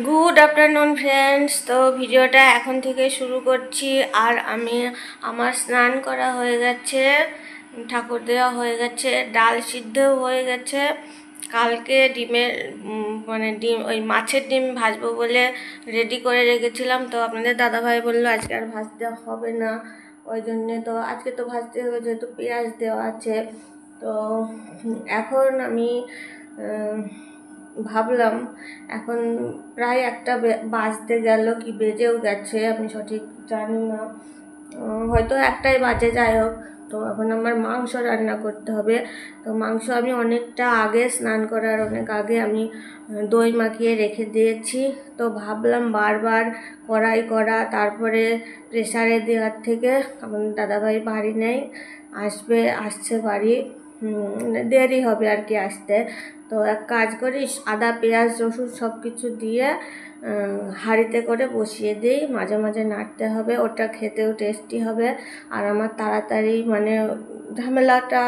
Good afternoon friends. তো ভিডিওটা এখন থেকে শুরু করছি। আর আমার স্নান করা হয়ে গেছে, ঠাকুর দেওয়া হয়ে গেছে, ডাল সিদ্ধও হয়ে গেছে। কালকে ডিমের ডিম ওই মাছের ডিম ভাজবো বলে রেডি করে রেখেছিলাম। তো আপনাদের দাদাভাই বললো আজকে আর ভাজতে হবে না, ওই জন্যে তো আজকে তো ভাজতে হবে যেহেতু পেঁয়াজ দেওয়া আছে। তো এখন আমি ভাবলাম, এখন প্রায় একটা বাজতে গেল, কি বেজেও গেছে আমি সঠিক জানি না, হয়তো একটাই বাজে, যাই হোক। তো এখন আমার মাংস রান্না করতে হবে। তো মাংস আমি অনেকটা আগে, স্নান করার অনেক আগে আমি দই মাখিয়ে রেখে দিয়েছি। তো ভাবলাম বারবার কড়াই করা, তারপরে প্রেসারে দেওয়ার থেকে আমার দাদাভাই বাড়ি নেই, আসছে বাড়ি, দেরি হবে আর কি আসতে। তো এক কাজ করিস, আদা পেঁয়াজ রসুন সব কিছু দিয়ে হাঁড়িতে করে বসিয়ে দিই, মাঝে মাঝে নাড়তে হবে, ওটা খেতেও টেস্টি হবে। আর আমার তাড়াতাড়ি ঝামেলাটা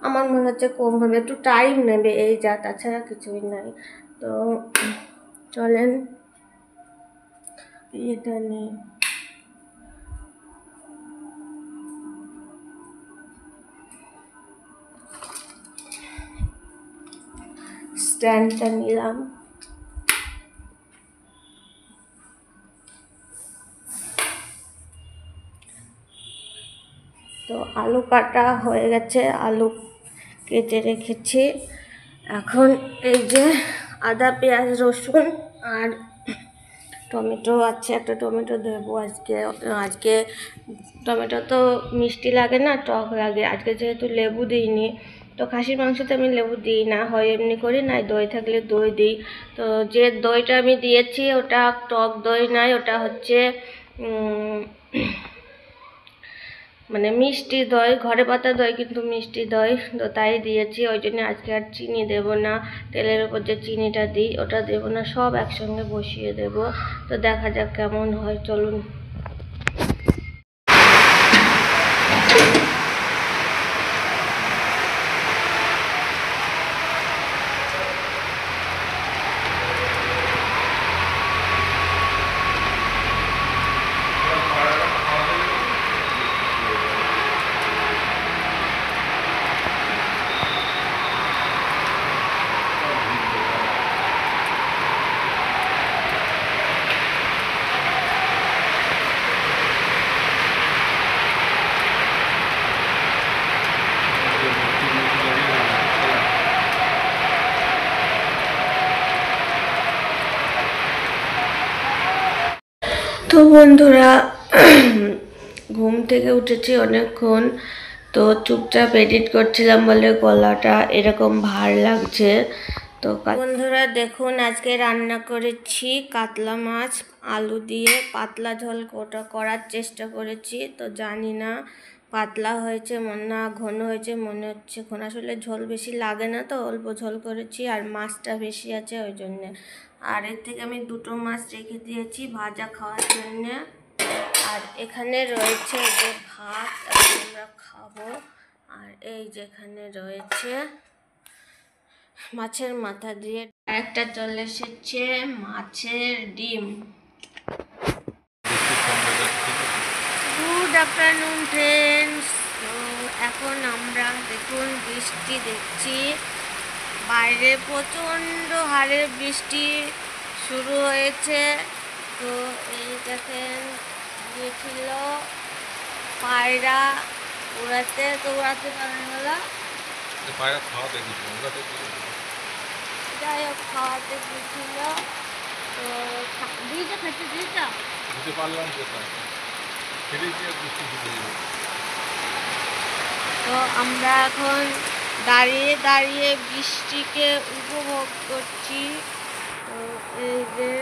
আমার মনে হচ্ছে কম হবে, একটু টাইম নেবে এই যা, তাছাড়া কিছুই নাই। তো চলেন এটা নেই, স্ট্যান্ডটা নিলাম। তো আলু কাটা হয়ে গেছে, আলু কেটে রেখেছি। এখন এই যে আদা পেঁয়াজ রসুন আর টমেটো আছে, একটা টমেটো দেবো আজকে টমেটো তো মিষ্টি লাগে না, টক লাগে। আজকে যেহেতু লেবু দিইনি, তো খাসির মাংসতে আমি লেবু দিই না, হয় এমনি করি, নাই দই থাকলে দই দিই। তো যে দইটা আমি দিয়েছি ওটা টক দই নাই, ওটা হচ্ছে মিষ্টি দই, ঘরে পাতা দই, কিন্তু মিষ্টি দই, তো তাই দিয়েছি। ওই জন্য আজকে আর চিনি দেব না, তেলের উপর যে চিনিটা দিই ওটা দেব না, সব একসঙ্গে বসিয়ে দেব। তো দেখা যাক কেমন হয়, চলুন। তো বন্ধুরা, ঘুম থেকে উঠেছি অনেকক্ষণ, তো চুপচাপ এডিট করছিলাম বলে গলাটা এরকম ভার লাগছে। তো বন্ধুরা দেখুন, আজকে রান্না করেছি কাতলা মাছ আলু দিয়ে, পাতলা ঝোল করার চেষ্টা করেছি। তো জানি না পাতলা হয়েছে না ঘন হয়েছে, মনে হচ্ছে ঘন, আসলে ঝোল বেশি লাগে না তো অল্প ঝোল করেছি, আর মাছটা বেশি আছে ওই জন্যে। আর এর থেকে আমি দুটো মাছ রেখে দিয়েছি ভাজা খাওয়ার জন্যে। আর এখানে রয়েছে যে ভাত, আমরা খাবো। আর এই যেখানে রয়েছে মাছের মাথা দিয়ে একটা চলে এসেছে মাছের ডিম। Good afternoon friends. তো এখন আমরা দেখুন বৃষ্টি দেখছি, বাইরে প্রচণ্ড হারে বৃষ্টি শুরু হয়েছে। তো এই দেখেন গিয়েছিল পায়রা উড়াতে, তো উড়াতে পারে না, পায়রা খাওয়াতে গেছিল, যাই হোক খাওয়াতে গেছিল। তো দিয়েছে, খেতে দিয়েছে, দিতে পারলাম কোথায়, খেলেছি আর বৃষ্টি শুরু হয়ে গেছে। তো আমরা এখন দাঁড়িয়ে দাঁড়িয়ে বৃষ্টিকে উপভোগ করছি। তো এই যে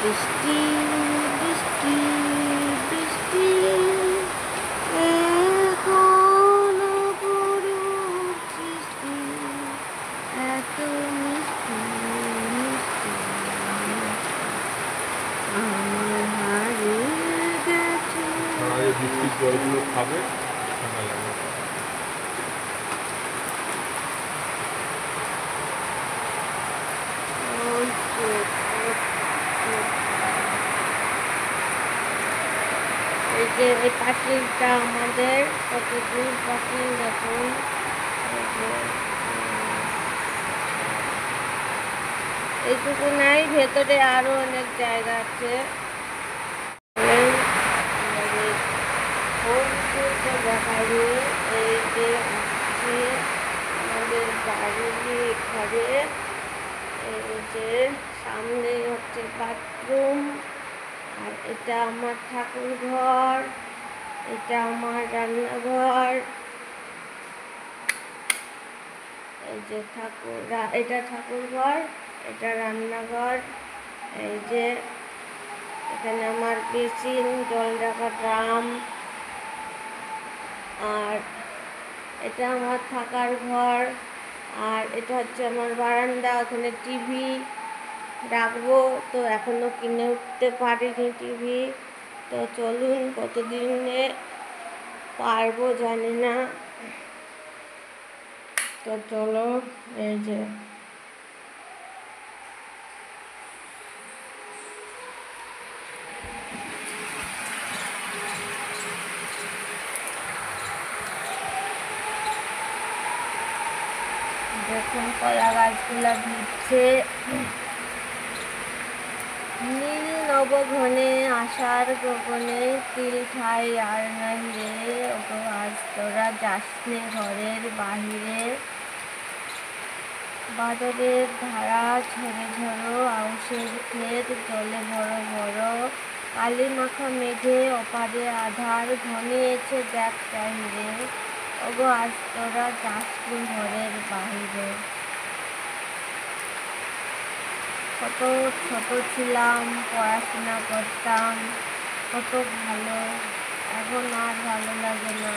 বৃষ্টি বৃষ্টি বৃষ্টি, এখনো পড়ছিস এত মিষ্টি মিষ্টি, আমার হারিয়ে গেছে। বৃষ্টির জলগুলো খাবে, ঠান্ডা লাগবে। যে এই পাঁচিলটা আমাদের কত দূর পাঁচিল দেখুন, এই যে এইটুকু নাই, ভেতরে আরো অনেক জায়গা আছে। দেখাবো এই যে আছে আমাদের বাড়ির ঘরে, এই যে সামনে হচ্ছে বাথরুম, আর এটা আমার ঠাকুর ঘর, এটা আমার রান্নাঘর। এই যে এটা ঠাকুর ঘর, এটা রান্নাঘর। এই যে এখানে আমার বেসিন, জল রাখার ড্রাম, আর এটা আমার থাকার ঘর, আর এটা হচ্ছে আমার বারান্দা। ওখানে টিভি রাখবো, তো এখনো কিনে উঠতে পারিনি টিভি। তো চলুন, কতদিনে পারবো জানি না। তো চলো, এই যে দেখুন কলা গাছগুলা ভিজছে। নীল নবঘনে আষাঢ় গগনে তিল ঠাই আর নাই রে, ওগো আজ তোরা যাসনে ঘরের বাহিরে। বাদরের ধারা ঝরে ঝরো, আউশের ক্ষেত জলে ভরো ভরো। কালি মাখা মেঘে অপারে আধার, ঘনিয়েছে দেখ চাহিরে, ওগো আজ তোরা যাসনি ঘরের বাহিরে। কত ছোট ছিলাম, পড়াশোনা করতাম, কত ভালো, এখন আর ভালো লাগে না।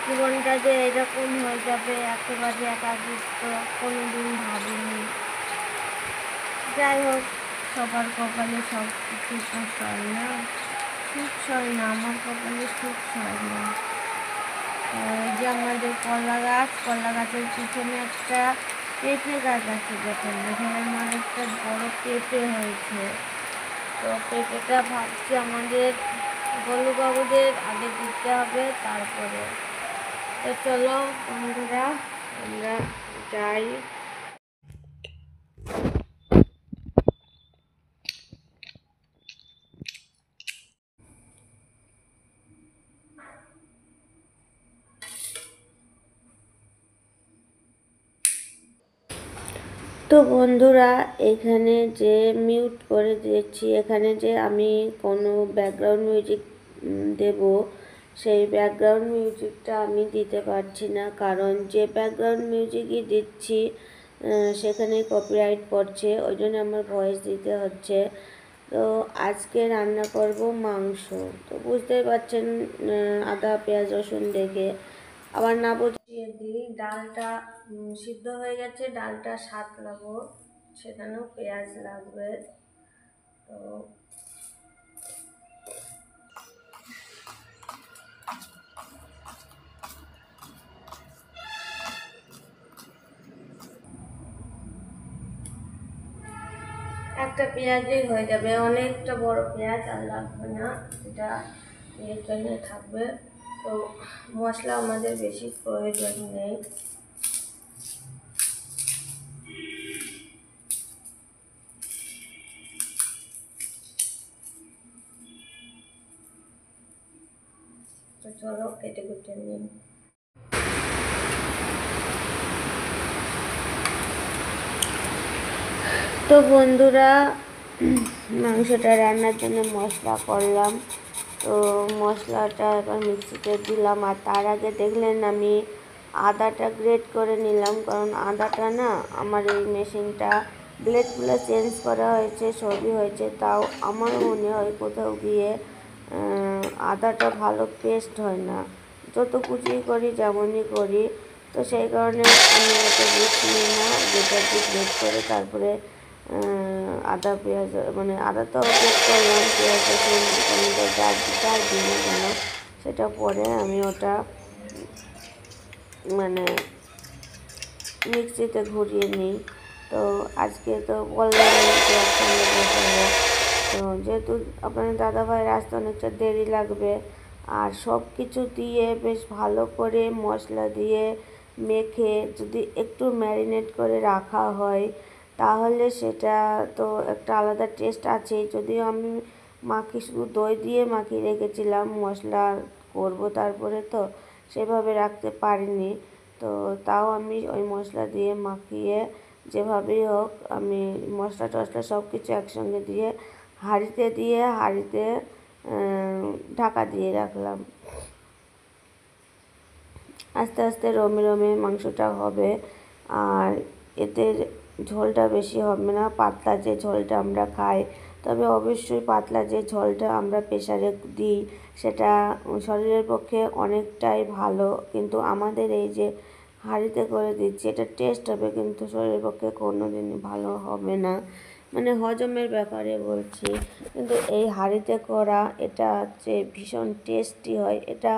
জীবনটা যে এরকম হয়ে যাবে, একেবারে একাকিত্ব, কোনোদিন ভাবিনি। যাই হোক, সবার কপালে সব কিছু তো সয় না, সুখ সয় না, আমার কপালে সুখ সয় না। এই যে আমাদের কলা গাছের পিছনে একটা পেঁপে গাছ আছে, দেখুন এখানে আমার একটা বড় পেঁপে হয়েছে। তো পেঁপেটা ভাবছি আমাদের গোলুবাবুদের আগে দিতে হবে, তারপরে। তো চলো বন্ধুরা, আমরা যাই। তো বন্ধুরা, এখানে যে মিউট করে দিয়েছি, এখানে যে আমি কোনো ব্যাকগ্রাউন্ড মিউজিক দেব, সেই ব্যাকগ্রাউন্ড মিউজিকটা আমি দিতে পারছি না, কারণ যে ব্যাকগ্রাউন্ড মিউজিকই দিচ্ছি সেখানে কপিরাইট পড়ছে, ওই জন্য আমার ভয়েস দিতে হচ্ছে। তো আজকে রান্না করব মাংস। তো বুঝতেই পারছেন, আদা পেঁয়াজ রসুন দেখে। আবার না বসিয়ে দিই, ডালটা সিদ্ধ হয়ে গেছে, ডালটা সাঁতলাবো, সেখানেও পেঁয়াজ লাগবে। তো একটা পেঁয়াজই হয়ে যাবে, অনেকটা বড় পেঁয়াজ আর লাগবে না, এটা এর জন্য থাকবে। তো মশলা আমাদের বেশি প্রয়োজন নেই। তো চলো কেটে কুটে নিই। তো বন্ধুরা, মাংসটা রান্নার জন্য মশলা করলাম। তো মশলাটা এবার মিক্সিতে দিলাম, আর তার আগে দেখলেন আমি আদাটা গ্রেট করে নিলাম, কারণ আদাটা না আমার এই মেশিনটা ব্লেডগুলো চেঞ্জ করা হয়েছে, সবই হয়েছে, তাও আমার মনে হয় কোথাও গিয়ে আদাটা ভালো পেস্ট হয় না, যত কুচি করি যেমনই করি। তো সেই কারণে আমি ওটা বুঝছি না, যেটা দিয়ে গ্রেট করে তারপরে আদা পেঁয়াজ, মানে আদা তো গ্রেট করলাম, পেঁয়াজ রসুন টমেটো যা দিই না কেন সেটা পরে আমি ওটা মানে মিক্সিতে ঘুরিয়ে নিই। তো আজকে তো বললাম যে একসঙ্গে বসাবো, তো যেহেতু আপনাদের দাদাভাইয়ের আসতে অনেকটা দেরি লাগবে, আর সব কিছু দিয়ে বেশ ভালো করে মশলা দিয়ে মেখে যদি একটু ম্যারিনেট করে রাখা হয় তাহলে সেটা তো একটা আলাদা টেস্ট আছেই। যদিও আমি শুধু দই দিয়ে মাখিয়ে রেখেছিলাম, মশলা করব তারপরে, তো সেভাবে রাখতে পারিনি। তো তাও আমি ওই মশলা দিয়ে মাখিয়ে যেভাবেই হোক আমি মশলা টশলা সব কিছু একসঙ্গে দিয়ে হাঁড়িতে ঢাকা দিয়ে রাখলাম। আস্তে আস্তে রমে রমে মাংসটা হবে, আর এতে ঝোলটা বেশি হবে না, পাতলা যে ঝোলটা আমরা খাই। তবে অবশ্যই পাতলা যে ঝোলটা আমরা প্রেসারে দিই সেটা শরীরের পক্ষে অনেকটাই ভালো, কিন্তু আমাদের এই যে হাঁড়িতে করে দিচ্ছি এটা টেস্ট হবে কিন্তু শরীরের পক্ষে কোনো দিনই ভালো হবে না, মানে হজমের ব্যাপারে বলছি। কিন্তু এই হাঁড়িতে করা এটা হচ্ছে ভীষণ টেস্টি হয়। এটা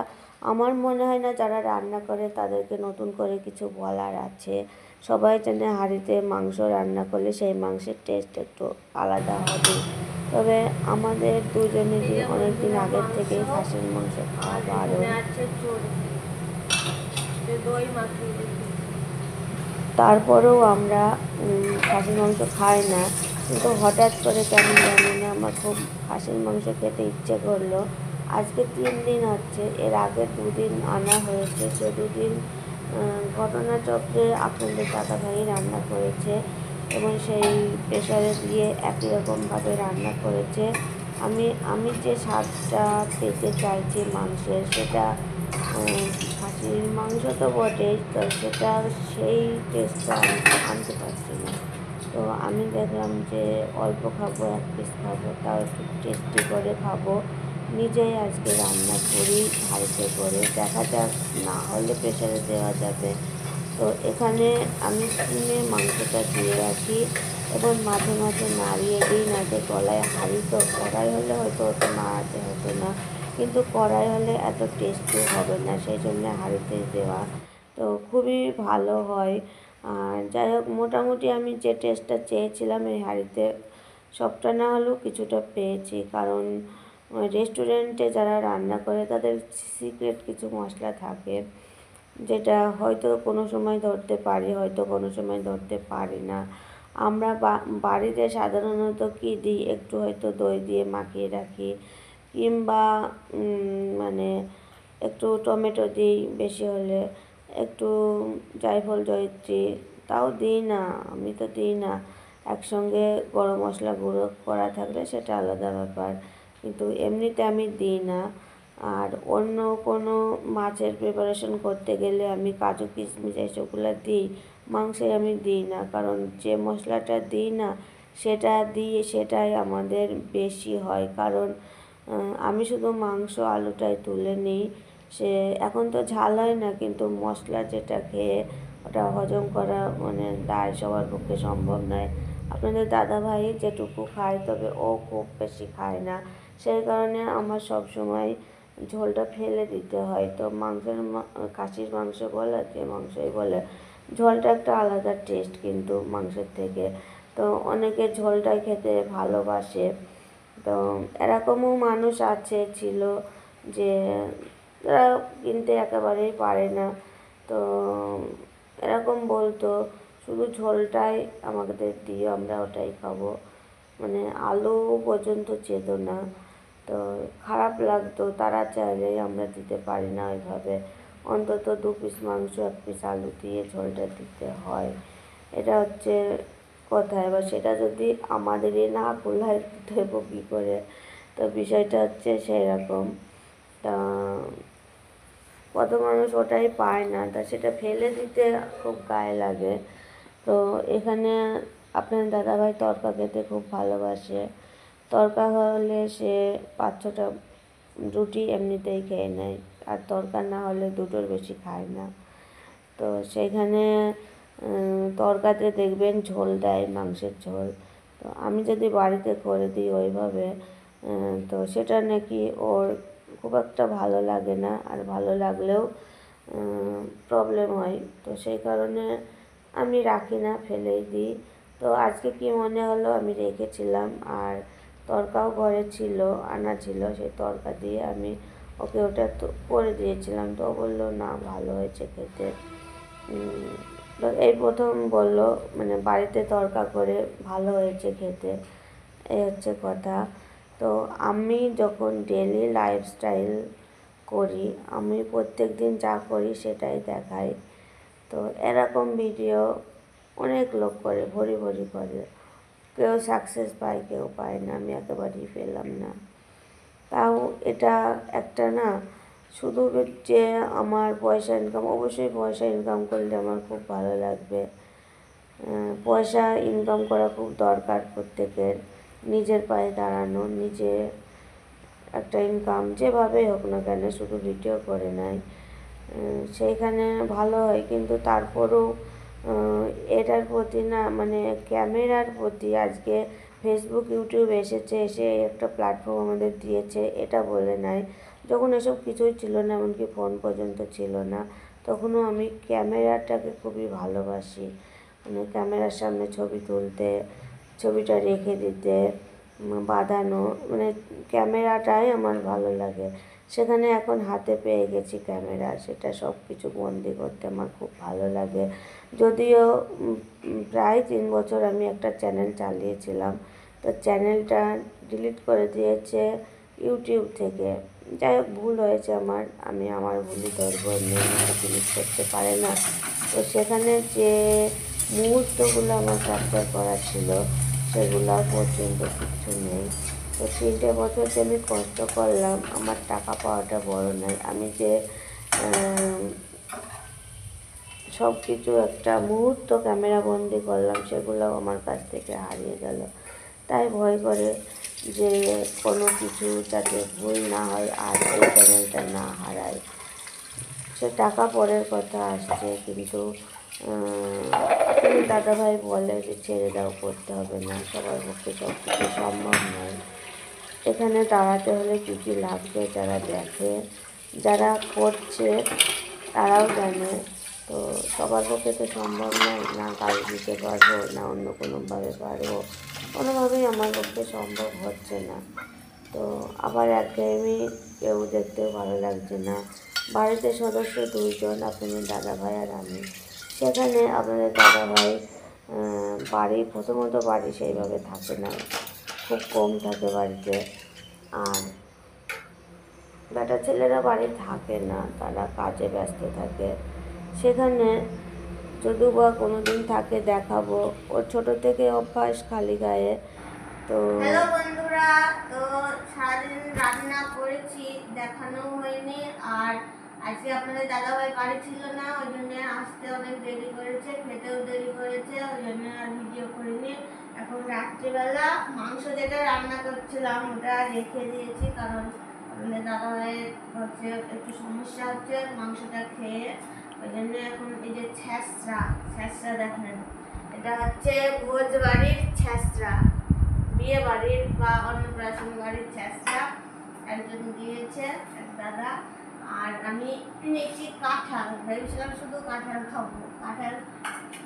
আমার মনে হয় না যারা রান্না করে তাদেরকে নতুন করে কিছু বলার আছে। সবাই জানে হাঁড়িতে মাংস রান্না করলে সেই মাংসের টেস্ট একটু আলাদা হবে। তবে আমাদের দুজনেরই অনেক দিন আগের থেকেই খাসির মাংস খাওয়া বারণ। তারপরেও আমরা খাসির মাংস খাই না, কিন্তু হঠাৎ করে কেমন জানি না আমার খুব খাসির মাংস খেতে ইচ্ছে করলো। আজকে 3 দিন হচ্ছে, এর আগে 2 দিন আনা হয়েছে। সে 2 দিন ঘটনাচক্রে আপনাদের দাদাভাই রান্না করেছে এবং সেই প্রেসারে দিয়ে একই রকমভাবে রান্না করেছে। আমি যে স্বাদটা পেতে চাইছি মাংসের, সেটা খাসির মাংস তো বটেই, তো সেটা সেই টেস্টটা আনতে পারছি না। তো আমি দেখলাম যে অল্প খাবো, 1 পিস খাবো, তাও একটু টেস্টি করে খাবো। নিজেই আজকে রান্না করি হাঁড়িতে করে, দেখা যাক, না হলে প্রেসারে দেওয়া যাবে। তো এখানে আমি স্টিমে মাংসটা দিয়ে রাখি এবং মাঝে মাঝে নাড়িয়ে দিই, নাতে গলায় হাঁড়ি তো, কড়াই হলে হয়তো অত নাড়াতে হতো না, কিন্তু কড়াই হলে এত টেস্টি হবে না, সেই জন্য হাঁড়িতে দেওয়া। তো খুবই ভালো হয়। আর যাই হোক, মোটামুটি আমি যে টেস্টটা চেয়েছিলাম এই হাঁড়িতে সবটা না হলেও কিছুটা পেয়েছি, কারণ রেস্টুরেন্টে যারা রান্না করে তাদের সিক্রেট কিছু মশলা থাকে, যেটা হয়তো কোনো সময় ধরতে পারি, হয়তো কোনো সময় ধরতে পারি না। আমরা বাড়িতে সাধারণত কী দিই, একটু হয়তো দই দিয়ে মাখিয়ে রাখি, কিংবা মানে একটু টমেটো দিই, বেশি হলে একটু জায়ফল জয়িত্রী, তাও দিই না, আমি তো দিই না। একসঙ্গে গরম মশলা গুঁড়ো করা থাকলে সেটা আলাদা ব্যাপার, কিন্তু এমনিতে আমি দিই না। আর অন্য কোনো মাছের প্রিপারেশন করতে গেলে আমি কাজু কিশমিশ এসবগুলো দিই, মাংসে আমি দিই না, কারণ যে মশলাটা দিই না সেটাই আমাদের বেশি হয়। কারণ আমি শুধু মাংস আলুটাই তুলে নিই, সে এখন তো ঝাল হয় না, কিন্তু মশলা যেটা খেয়ে ওটা হজম করা মানে দায় সবার পক্ষে সম্ভব নয়। আপনাদের দাদাভাই যেটুকু খায়, তবে ও খুব বেশি খায় না, সেই কারণে আমার সব সময় ঝোলটা ফেলে দিতে হয়। তো খাসির মাংস বলে, যে মাংসই বলে, ঝোলটা একটা আলাদা টেস্ট কিন্তু মাংসের থেকে। তো অনেকে ঝোলটাই খেতে ভালোবাসে। তো এরকমও মানুষ ছিল যে তারা কিনতে একেবারেই পারে না, তো এরকম বলতো শুধু ঝোলটাই আমাদের দিও, আমরা ওটাই খাবো, মানে আলু পর্যন্ত চেত না। তো খারাপ লাগতো, তারা চাইলেই আমরা দিতে পারি না ওইভাবে, অন্তত 2 পিস মাংস 1 পিস আলু দিয়ে ঝোলটা দিতে হয়। এটা হচ্ছে কথা। এবার সেটা যদি আমাদেরই না কুলায় দেবো কী করে, তো বিষয়টা হচ্ছে সেই রকম। তা কত মানুষ ওটাই পায় না, তা সেটা ফেলে দিতে খুব গায়ে লাগে। তো এখানে আপনার দাদাভাই তড়কা খেতে খুব ভালোবাসে, তড়কা হলে সে 5-6টা রুটি এমনিতেই খেয়ে নেয়, আর তড়কা না হলে 2টোর বেশি খায় না। তো সেখানে তড়কাতে দেখবেন ঝোল দেয়, মাংসের ঝোল। তো আমি যদি বাড়িতে করে দিই ওইভাবে, তো সেটা নাকি ওর খুব একটা ভালো লাগে না, আর ভালো লাগলেও প্রবলেম হয়। তো সেই কারণে আমি রাখি না, ফেলেই দিই। তো আজকে কি মনে হলো আমি রেখেছিলাম, আর তরকাও ঘরে ছিল, আনা ছিল, সেই তরকা দিয়ে আমি ওকে ওটা তো করে দিয়েছিলাম। তো ও বললো না ভালো হয়েছে খেতে। তো এই প্রথম বললো মানে বাড়িতে তরকা করে ভালো হয়েছে খেতে, এই হচ্ছে কথা। তো আমি যখন ডেলি লাইফস্টাইল করি, আমি প্রত্যেক দিন যা করি সেটাই দেখাই। তো এরকম ভিডিও অনেক লোক করে, ভরি ভরি করে, কেউ সাকসেস পায় কেউ পায় না, আমি একেবারেই পেলাম না। তাও এটা একটা না, শুধু যে আমার পয়সা ইনকাম, অবশ্যই পয়সা ইনকাম করলে আমার খুব ভালো লাগবে। পয়সা ইনকাম করা খুব দরকার প্রত্যেকের, নিজের পায়ে দাঁড়ানো, নিজে একটা ইনকাম যেভাবেই হোক না কেন, শুধু ভিডিও করে নেয় সেইখানে ভালো হয়। কিন্তু তারপরেও এটার প্রতি না, মানে ক্যামেরার প্রতি, আজকে ফেসবুক ইউটিউব এসেছে, এসে একটা প্ল্যাটফর্ম আমাদের দিয়েছে, এটা বলে নাই। যখন এসব কিছুই ছিল না, এমনকি ফোন পর্যন্ত ছিল না, তখনও আমি ক্যামেরাটাকে খুবই ভালোবাসি। মানে ক্যামেরার সামনে ছবি তুলতে, ছবিটা রেখে দিতে, বাঁধানো, মানে ক্যামেরাটাই আমার ভালো লাগে। সেখানে এখন হাতে পেয়ে গেছি ক্যামেরা, সেটা সব কিছু বন্দি করতে আমার খুব ভালো লাগে। যদিও প্রায় 3 বছর আমি একটা চ্যানেল চালিয়েছিলাম, তো চ্যানেলটা ডিলিট করে দিয়েছে ইউটিউব থেকে। যাই হোক, ভুল হয়েছে আমার, আমি আমার ভুলই ধরবো, এমনি ডিলিট করতে পারে না। তো সেখানে যে মুহূর্তগুলো আমার ক্যাপচার করা ছিল সেগুলো পর্যন্ত কিচ্ছু নেই। তো 3টে বছর যে আমি কষ্ট করলাম, আমার টাকা পাওয়াটা বড় নয়, আমি যে সব কিছু একটা মুহূর্ত ক্যামেরা বন্দি করলাম, সেগুলোও আমার কাছ থেকে হারিয়ে গেল। তাই ভয় করে যে কোনো কিছু যাতে ভুল না হয় আর এই চ্যানেলটা না হারায়। সে টাকা পরের কথা আসছে, কিন্তু দাদাভাই বলে যে ছেড়ে দাও, করতে হবে না, সবার পক্ষে সব কিছু সম্ভব নয়। এখানে দাঁড়াতে হলে কী কী লাগবে, যারা দেখে, যারা করছে তারাও জানে। তো সবার পক্ষে তো সম্ভব নয়, না গাড়ি দিতে পারবো, না অন্য কোনোভাবে পারবো, কোনোভাবেই আমার পক্ষে সম্ভব হচ্ছে না। তো আবার একঘেয়েমি, কেউ দেখতেও ভালো লাগছে না। বাড়িতে সদস্য 2 জন, আপনাদের দাদাভাই আর আমি। সেখানে আপনাদের দাদাভাই বাড়ি, প্রথমত বাড়ি সেইভাবে থাকে না, খুব কম থাকে বাড়িতে। আর বেটা ছেলেরা বাড়ি থাকে না, তারা কাজে ব্যস্ত থাকে। সেখানে যদিও বা কোনো দিন থাকে দেখাবো, ওর ছোটো থেকে অভ্যাস খালি গায়ে। তো হ্যালো বন্ধুরা, তো সারাদিন রান্না করেছি, দেখানো হয়নি। আর আজকে আপনাদের দাদাভাই বাড়ি ছিল না, ওই জন্য আসতে অনেক দেরি করেছে, খেতেও দেরি করেছে, ওই জন্য আর ভিডিও করিনি। এখন রাত্রিবেলা মাংস যেটা রান্না করছিলাম ওটা রেখে দিয়েছি, কারণ আপনাদের দাদাভাইয়ের হচ্ছে একটু সমস্যা হচ্ছে মাংসটা খেয়ে, ওই জন্য এখন এই যে ছ্যাঁচড়া, ছ্যাঁচড়া দেখেন, এটা হচ্ছে ভোজ বাড়ির ছ্যাঁচড়া, বিয়ে বাড়ির বা অন্নপ্রাশন বাড়ির ছ্যাঁচড়া একজন দিয়েছে, এক দাদা। আর আমি নিয়েছি কাঁঠাল, ভেবেছিলাম শুধু কাঁঠাল খাবো, কাঁঠাল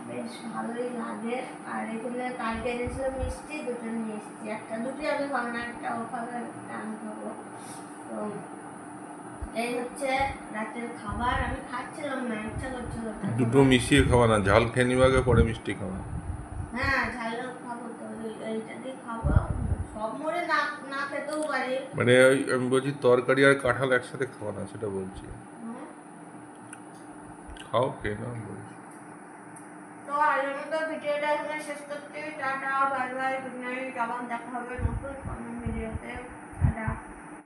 বেশ ভালোই লাগে। আর এখানে কালকে এনেছিল মিষ্টি, দুটো নিয়ে এসেছি, একটা দুটোই আমি খাবো না, একটা ও খাবে, একটা আমি খাবো। তো এই হচ্ছে রাতের খাবার, আমি খাচ্ছিলাম না, ইচ্ছা করছিল। দুটো মিশিয়ে খাওয়া না, ঝাল খেয়ে নিবা আগে, পরে মিষ্টি খাওয়া। হ্যাঁ, ঝালও খাবো, তো এইটা দিয়ে খাবো, সব মোড়ে না না খেতেও পারি। মানে আমি বলছি তরকারি আর কাঁঠাল একসাথে খাওয়া না, সেটা বলছি। খাও, খেয়ে নাও বলছি। তো আজকের মতো ভিডিওটা এখানে শেষ করতে, tata, bye bye, good night, আবার দেখা হবে নতুন কোনো ভিডিওতে, টাটা।